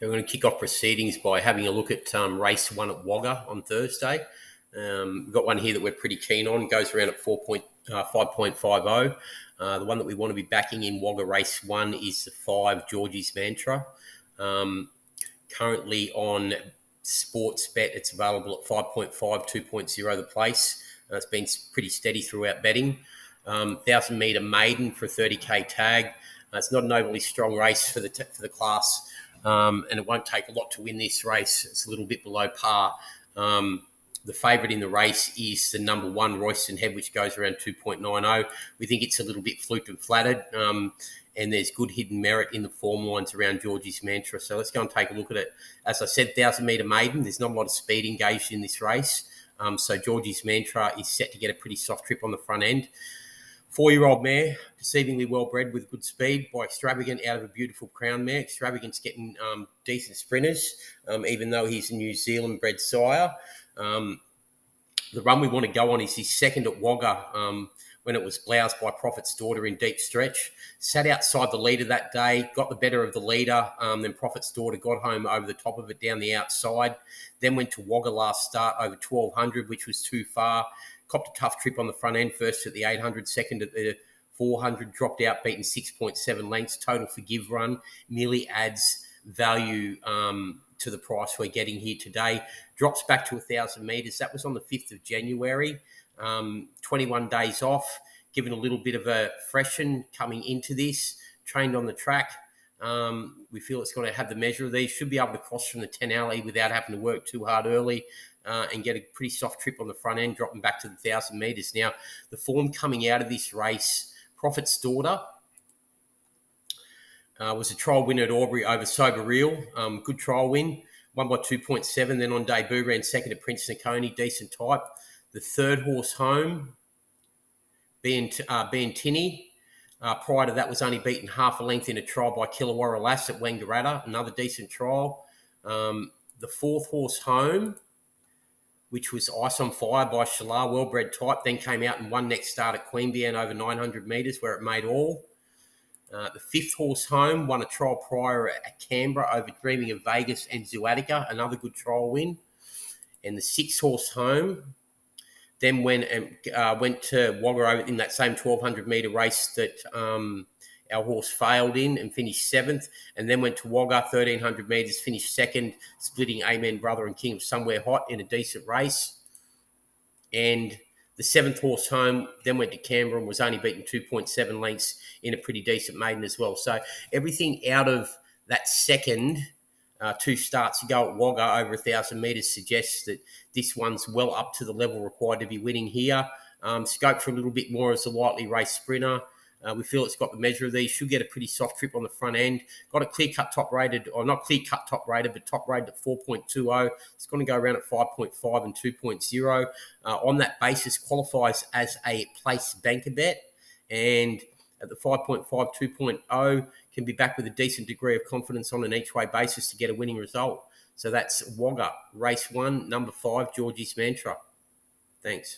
We're going to kick off proceedings by having a look at race 1 at Wagga on Thursday. We've got one here that we're pretty keen on. It goes around at 5.50. The one that we want to be backing in Wagga race 1 is the 5 Georgie's Mantra. Currently on Sportsbet, it's available at 5.5, 2.0 the place. It's been pretty steady throughout betting. 1,000 metre maiden for a 30k tag. It's not an overly strong race for the class. And it won't take a lot to win this race. It's a little bit below par. The favourite in the race is the number 1, Royston Head, which goes around 2.90. We think it's a little bit fluked and flattered, and there's good hidden merit in the form lines around Georgie's Mantra. So let's go and take a look at it. As I said, 1,000 metre maiden. There's not a lot of speed engaged in this race. So Georgie's Mantra is set to get a pretty soft trip on the front end. 4-year-old mare, deceivingly well bred with good speed by Extravagant out of a beautiful crown mare. Extravagant's getting decent sprinters, even though he's a New Zealand bred sire. The run we want to go on is his second at Wagga, when it was bloused by Prophet's Daughter in deep stretch. Sat outside the leader that day, got the better of the leader, then Prophet's Daughter got home over the top of it down the outside. Then went to Wagga last start over 1,200, which was too far. Copped a tough trip on the front end, first at the 800, second at the 400, dropped out, beaten 6.7 lengths. Total forgive run merely adds value to the price we're getting here today. Drops back to 1,000 metres. That was on the 5th of January. 21 days off, given a little bit of a freshen coming into this. Trained on the track. We feel it's going to have the measure of these. Should be able to cross from the 10 alley without having to work too hard early. And get a pretty soft trip on the front end, dropping back to the 1,000 metres. Now, the form coming out of this race, Prophet's Daughter was a trial win at Albury over Sober Real. Good trial win, won by 2.7. Then on debut, ran second at Prince Nakoni, decent type. The third horse home, being Tinny. Prior to that, was only beaten half a length in a trial by Killawarra Lass at Wangaratta, another decent trial. The fourth horse home, which was Ice on Fire by Shalar, well-bred type, then came out and won next start at Queanbeyan over 900 metres, where it made all. The fifth horse home won a trial prior at Canberra over Dreaming of Vegas and Zuatica, another good trial win. And the sixth horse home then went to Wagga in that same 1,200 metre race that our horse failed in and finished 7th, and then went to Wagga, 1,300 metres, finished 2nd, splitting Amen Brother and King of Somewhere Hot in a decent race. And the 7th horse home then went to Canberra and was only beaten 2.7 lengths in a pretty decent maiden as well. So everything out of that second 2 starts ago at Wagga over 1,000 metres suggests that this one's well up to the level required to be winning here. Scope for a little bit more as a lightly raced sprinter. We feel it's got the measure of these. Should get a pretty soft trip on the front end. Got a clear-cut top rated, or not clear-cut top rated, but top rated at 4.20. It's going to go around at 5.5 and 2.0. On that basis, qualifies as a place banker bet. And at the 5.5, 2.0, can be back with a decent degree of confidence on an each-way basis to get a winning result. So that's Wagga, race 1, number 5, Georgie's Mantra. Thanks.